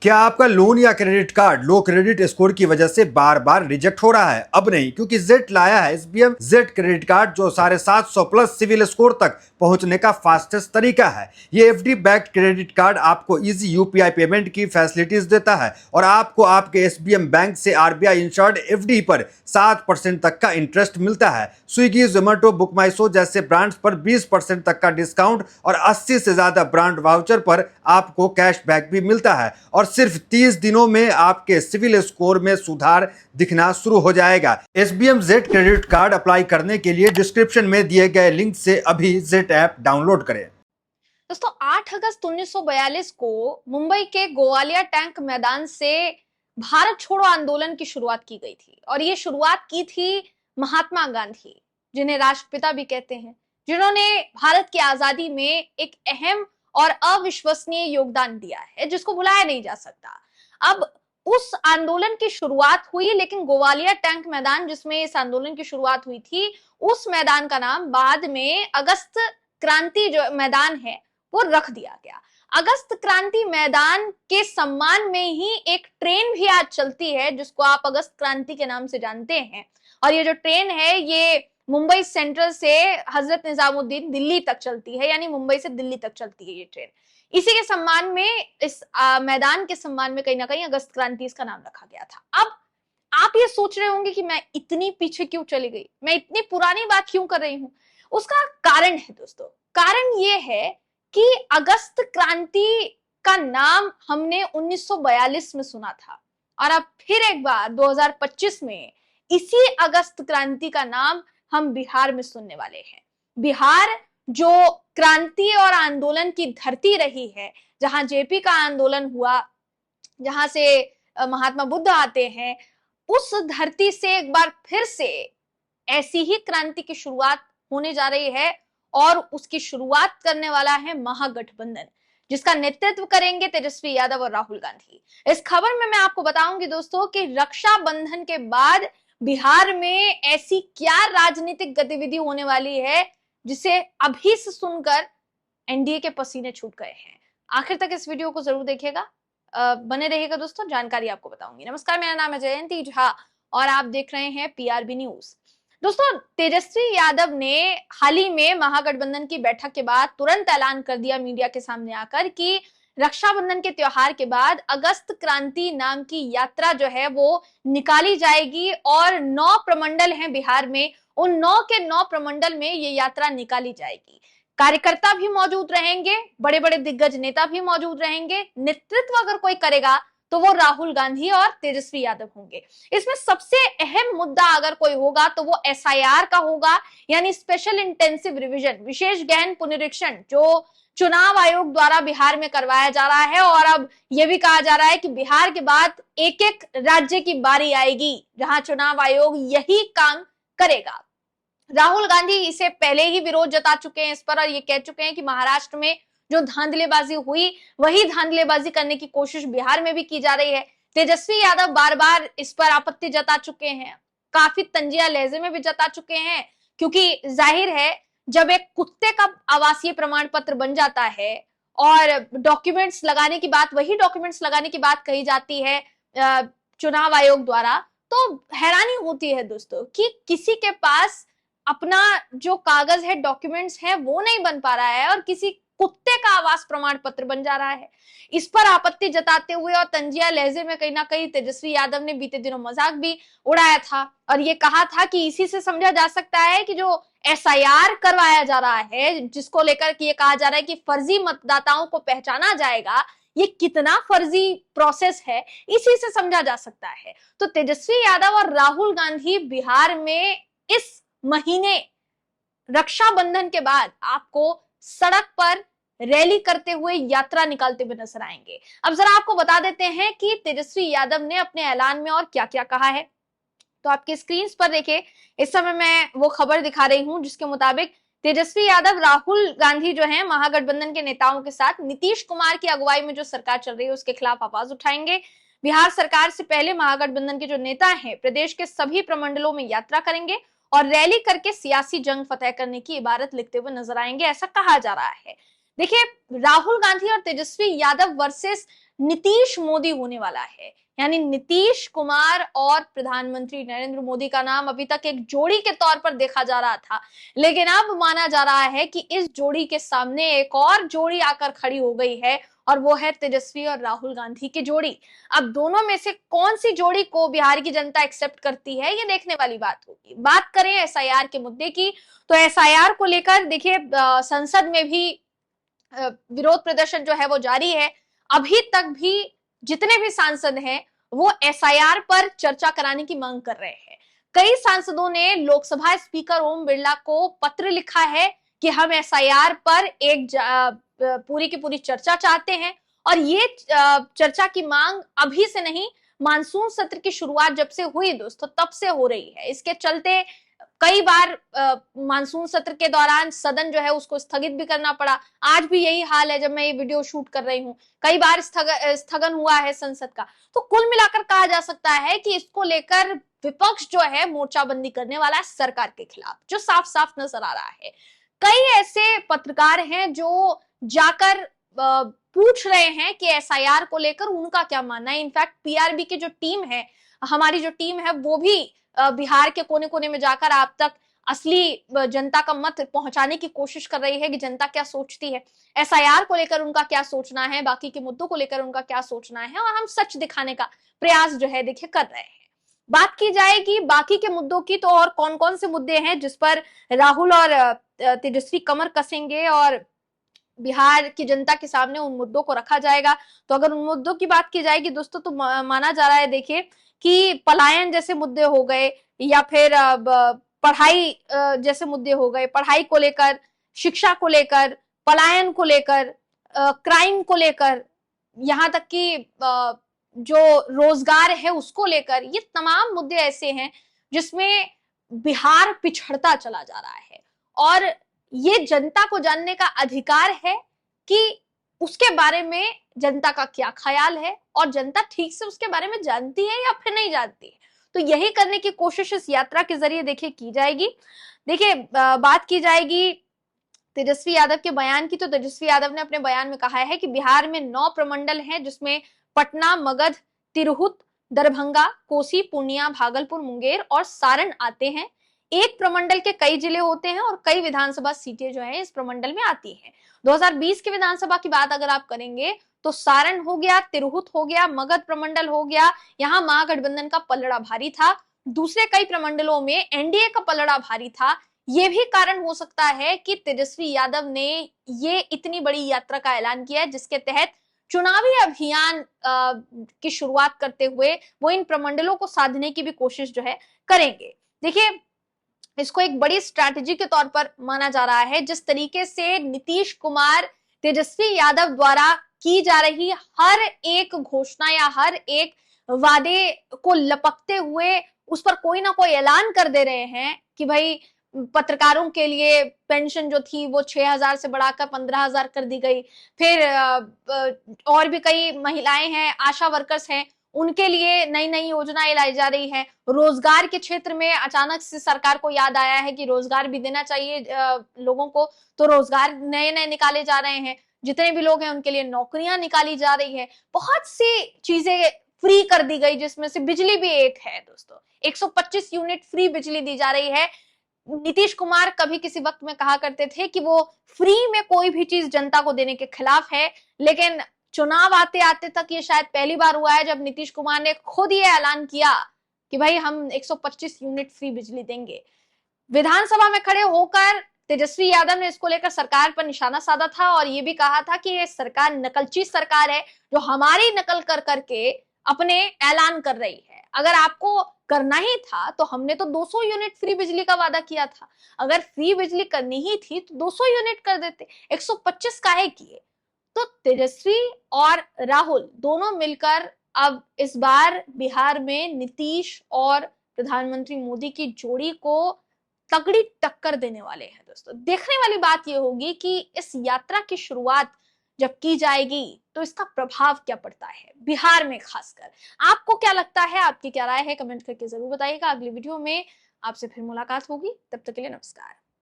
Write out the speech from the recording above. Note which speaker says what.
Speaker 1: क्या आपका लोन या क्रेडिट कार्ड लो क्रेडिट स्कोर की वजह से बार बार रिजेक्ट हो रहा है? अब नहीं, क्योंकि जेड लाया है एसबीएम जेड क्रेडिट कार्ड जो 750 प्लस सिविल स्कोर तक पहुंचने का फास्टेस्ट तरीका है। ये एफडी बैक्ड क्रेडिट कार्ड आपको इजी यूपीआई पेमेंट की फैसिलिटीज देता है और आपको आपके एसबीएम बैंक से आरबीआई इंश्योर्ड एफडी पर 7% तक का इंटरेस्ट मिलता है। स्विगी, जोमेटो, बुकमाईशो जैसे ब्रांड्स पर 20% तक का डिस्काउंट और 80 से ज्यादा ब्रांड वाउचर पर आपको कैशबैक भी मिलता है और सिर्फ 30 दिनों में आपके सिविल स्कोर में सुधार दिखना शुरू हो जाएगा। SBM Z credit card apply करने के लिए डिस्क्रिप्शन में दिए गए लिंक से अभी जेड ऐप डाउनलोड करें।
Speaker 2: दोस्तों 8 अगस्त 1942 को मुंबई के गोवालिया टैंक मैदान से भारत छोड़ो आंदोलन की शुरुआत की गई थी और ये शुरुआत की थी महात्मा गांधी, जिन्हें राष्ट्रपिता भी कहते हैं, जिन्होंने भारत की आजादी में एक अहम और अविश्वसनीय योगदान दिया है जिसको भुलाया नहीं जा सकता। अब उस आंदोलन की शुरुआत हुई, लेकिन गोवालिया टैंक मैदान जिसमें इस आंदोलन की शुरुआत हुई थी, उस मैदान का नाम बाद में अगस्त क्रांति जो मैदान है वो रख दिया गया। अगस्त क्रांति मैदान के सम्मान में ही एक ट्रेन भी आज चलती है जिसको आप अगस्त क्रांति के नाम से जानते हैं, और ये जो ट्रेन है ये मुंबई सेंट्रल से हजरत निजामुद्दीन दिल्ली तक चलती है, यानी मुंबई से दिल्ली तक चलती है ये ट्रेन। इसी के सम्मान में, इस मैदान के सम्मान में कहीं ना कहीं अगस्त क्रांति इसका नाम रखा गया था। अब आप ये सोच रहे होंगे कि मैं इतनी पीछे क्यों चली गई, मैं इतनी पुरानी बात क्यों कर रही हूं। उसका कारण है दोस्तों, कारण ये है कि अगस्त क्रांति का नाम हमने 1942 में सुना था और अब फिर एक बार 2025 में इसी अगस्त क्रांति का नाम हम बिहार में सुनने वाले हैं। बिहार जो क्रांति और आंदोलन की धरती रही है, जहां जेपी का आंदोलन हुआ, जहां से महात्मा बुद्ध आते हैं, उस धरती से एक बार फिर से ऐसी ही क्रांति की शुरुआत होने जा रही है और उसकी शुरुआत करने वाला है महागठबंधन, जिसका नेतृत्व करेंगे तेजस्वी यादव और राहुल गांधी। इस खबर में मैं आपको बताऊंगी दोस्तों कि रक्षाबंधन के बाद बिहार में ऐसी क्या राजनीतिक गतिविधि होने वाली है जिसे अभी से सुनकर एनडीए के पसीने छूट गए हैं। आखिर तक इस वीडियो को जरूर देखिएगा, बने रहिएगा दोस्तों, जानकारी आपको बताऊंगी। नमस्कार, मेरा नाम है जयंती झा और आप देख रहे हैं पीआरबी न्यूज। दोस्तों तेजस्वी यादव ने हाल ही में महागठबंधन की बैठक के बाद तुरंत ऐलान कर दिया मीडिया के सामने आकर कि रक्षाबंधन के त्योहार के बाद अगस्त क्रांति नाम की यात्रा जो है वो निकाली जाएगी और 9 प्रमंडल हैं बिहार में, उन 9 के 9 प्रमंडल में ये यात्रा निकाली जाएगी। कार्यकर्ता भी मौजूद रहेंगे, बड़े बड़े दिग्गज नेता भी मौजूद रहेंगे। नेतृत्व अगर कोई करेगा तो वो राहुल गांधी और तेजस्वी यादव होंगे। इसमें सबसे अहम मुद्दा अगर कोई होगा तो वो एसआईआर का होगा, यानी स्पेशल इंटेंसिव रिवीजन, विशेष गहन पुनरीक्षण, जो चुनाव आयोग द्वारा बिहार में करवाया जा रहा है। और अब यह भी कहा जा रहा है कि बिहार के बाद एक एक राज्य की बारी आएगी जहां चुनाव आयोग यही काम करेगा। राहुल गांधी इसे पहले ही विरोध जता चुके हैं इस पर और ये कह चुके हैं कि महाराष्ट्र में जो धांधलेबाजी हुई वही धांधलेबाजी करने की कोशिश बिहार में भी की जा रही है। तेजस्वी यादव बार बार इस पर आपत्ति जता चुके हैं, काफी तंजिया लहजे में भी जता चुके हैं, क्योंकि जाहिर है जब एक कुत्ते का आवासीय प्रमाण पत्र बन जाता है और डॉक्यूमेंट्स लगाने की बात, वही डॉक्यूमेंट्स लगाने की बात कही जाती है चुनाव आयोग द्वारा, तो हैरानी होती है दोस्तों कि किसी के पास अपना जो कागज है, डॉक्यूमेंट्स है, वो नहीं बन पा रहा है और किसी कुत्ते का आवास प्रमाण पत्र बन जा रहा है। इस पर आपत्ति जताते हुए और तंजिया लहजे में कहीं ना कहीं तेजस्वी यादव ने बीते दिनों मजाक भी उड़ाया था और ये कहा था कि इसी से समझा जा सकता है कि जो एसआईआर करवाया जा रहा है, जिसको लेकर के ये कहा जा रहा है कि फर्जी मतदाताओं को पहचाना जाएगा, ये कितना फर्जी प्रोसेस है, इसी से समझा जा सकता है। तो तेजस्वी यादव और राहुल गांधी बिहार में इस महीने रक्षाबंधन के बाद आपको सड़क पर रैली करते हुए, यात्रा निकालते हुए नजर आएंगे। अब जरा आपको बता देते हैं कि तेजस्वी यादव ने अपने ऐलान में और क्या क्या कहा है। तो आपके स्क्रीन पर देखिए, इस समय मैं वो खबर दिखा रही हूं जिसके मुताबिक तेजस्वी यादव राहुल गांधी जो है महागठबंधन के नेताओं के साथ नीतीश कुमार की अगुवाई में जो सरकार चल रही है उसके खिलाफ आवाज उठाएंगे। बिहार सरकार से पहले महागठबंधन के जो नेता हैं प्रदेश के सभी प्रमंडलों में यात्रा करेंगे और रैली करके सियासी जंग फतह करने की इबारत लिखते हुए नजर आएंगे, ऐसा कहा जा रहा है। देखिए, राहुल गांधी और तेजस्वी यादव वर्सेस नीतीश मोदी होने वाला है। यानी नीतीश कुमार और प्रधानमंत्री नरेंद्र मोदी का नाम अभी तक एक जोड़ी के तौर पर देखा जा रहा था, लेकिन अब माना जा रहा है कि इस जोड़ी के सामने एक और जोड़ी आकर खड़ी हो गई है, और वो है तेजस्वी और राहुल गांधी की जोड़ी। अब दोनों में से कौन सी जोड़ी को बिहार की जनता एक्सेप्ट करती है, ये देखने वाली बात होगी। बात करें एसआईआर के मुद्दे की, तो एसआईआर को लेकर देखिए संसद में भी विरोध प्रदर्शन जो है वो जारी है। अभी तक भी जितने भी सांसद हैं वो एसआईआर पर चर्चा कराने की मांग कर रहे हैं। कई सांसदों ने लोकसभा स्पीकर ओम बिरला को पत्र लिखा है कि हम एसआईआर पर एक पूरी की पूरी चर्चा चाहते हैं, और ये चर्चा की मांग अभी से नहीं, मानसून सत्र की शुरुआत जब से हुई दोस्तों तब से हो रही है। इसके चलते कई बार मानसून सत्र के दौरान सदन जो है उसको स्थगित भी करना पड़ा। आज भी यही हाल है, जब मैं ये वीडियो शूट कर रही हूं, कई बार स्थगन हुआ है संसद का। तो कुल मिलाकर कहा जा सकता है कि इसको लेकर विपक्ष जो है मोर्चाबंदी करने वाला है सरकार के खिलाफ, जो साफ साफ नजर आ रहा है। कई ऐसे पत्रकार हैं जो जाकर पूछ रहे हैं कि एसआईआर को लेकर उनका क्या मानना है। इनफैक्ट पीआरबी की जो टीम है, हमारी जो टीम है, वो भी बिहार के कोने कोने में जाकर आप तक असली जनता का मत पहुंचाने की कोशिश कर रही है कि जनता क्या सोचती है, एसआईआर को लेकर उनका क्या सोचना है, बाकी के मुद्दों को लेकर उनका क्या सोचना है, और हम सच दिखाने का प्रयास जो है देखिए कर रहे हैं। बात की जाएगी बाकी के मुद्दों की, तो और कौन कौन से मुद्दे हैं जिस पर राहुल और तेजस्वी कमर कसेंगे और बिहार की जनता के सामने उन मुद्दों को रखा जाएगा। तो अगर उन मुद्दों की बात की जाएगी दोस्तों, तो माना जा रहा है देखिए कि पलायन जैसे मुद्दे हो गए, या फिर पढ़ाई जैसे मुद्दे हो गए, पढ़ाई को लेकर, शिक्षा को लेकर, पलायन को लेकर, क्राइम को लेकर, यहाँ तक कि जो रोजगार है उसको लेकर, ये तमाम मुद्दे ऐसे हैं जिसमें बिहार पिछड़ता चला जा रहा है। और ये जनता को जानने का अधिकार है कि उसके बारे में जनता का क्या ख्याल है, और जनता ठीक से उसके बारे में जानती है या फिर नहीं जानती है। तो यही करने की कोशिश इस यात्रा के जरिए देखिए की जाएगी। देखिए बात की जाएगी तेजस्वी यादव के बयान की, तो तेजस्वी यादव ने अपने बयान में कहा है कि बिहार में 9 प्रमंडल हैं, जिसमें पटना, मगध, तिरहुत, दरभंगा, कोसी, पूर्णिया, भागलपुर, मुंगेर और सारण आते हैं। एक प्रमंडल के कई जिले होते हैं और कई विधानसभा सीटें जो है इस प्रमंडल में आती हैं। 2020 के विधानसभा की बात अगर आप करेंगे तो सारण हो गया, तिरहुत हो गया, मगध प्रमंडल हो गया, यहाँ महागठबंधन का पलड़ा भारी था। दूसरे कई प्रमंडलों में एनडीए का पलड़ा भारी था। ये भी कारण हो सकता है कि तेजस्वी यादव ने ये इतनी बड़ी यात्रा का ऐलान किया है, जिसके तहत चुनावी अभियान की शुरुआत करते हुए वो इन प्रमंडलों को साधने की भी कोशिश जो है करेंगे। देखिए इसको एक बड़ी स्ट्रैटेजी के तौर पर माना जा रहा है। जिस तरीके से नीतीश कुमार, तेजस्वी यादव द्वारा की जा रही हर एक घोषणा या हर एक वादे को लपकते हुए उस पर कोई ना कोई ऐलान कर दे रहे हैं कि भाई पत्रकारों के लिए पेंशन जो थी वो 6,000 से बढ़ाकर 15,000 कर दी गई। फिर और भी कई महिलाएं हैं, आशा वर्कर्स हैं, उनके लिए नई नई योजनाएं लाई जा रही है। रोजगार के क्षेत्र में अचानक से सरकार को याद आया है कि रोजगार भी देना चाहिए लोगों को, तो रोजगार नए नए निकाले जा रहे हैं। जितने भी लोग हैं उनके लिए नौकरियां निकाली जा रही है। बहुत सी चीजें फ्री कर दी गई, जिसमें से बिजली भी एक है दोस्तों। 125 यूनिट फ्री बिजली दी जा रही है। नीतीश कुमार कभी किसी वक्त में कहा करते थे कि वो फ्री में कोई भी चीज जनता को देने के खिलाफ है, लेकिन चुनाव आते आते तक ये शायद पहली बार हुआ है जब नीतीश कुमार ने खुद ये ऐलान किया कि भाई हम 125 यूनिट फ्री बिजली देंगे। विधानसभा में खड़े होकर तेजस्वी यादव ने इसको लेकर सरकार पर निशाना साधा था और ये भी कहा था कि ये सरकार नकलची सरकार है जो हमारी नकल कर करके अपने ऐलान कर रही है। अगर आपको करना ही था तो हमने तो 200 यूनिट फ्री बिजली का वादा किया था। अगर फ्री बिजली करनी ही थी तो 200 यूनिट कर देते, 125 काहे किए। तो तेजस्वी और राहुल दोनों मिलकर अब इस बार बिहार में नीतीश और प्रधानमंत्री मोदी की जोड़ी को तगड़ी टक्कर देने वाले हैं दोस्तों। देखने वाली बात यह होगी कि इस यात्रा की शुरुआत जब की जाएगी तो इसका प्रभाव क्या पड़ता है बिहार में खासकर। आपको क्या लगता है, आपकी क्या राय है, कमेंट करके जरूर बताइएगा। अगली वीडियो में आपसे फिर मुलाकात होगी, तब तक के लिए नमस्कार।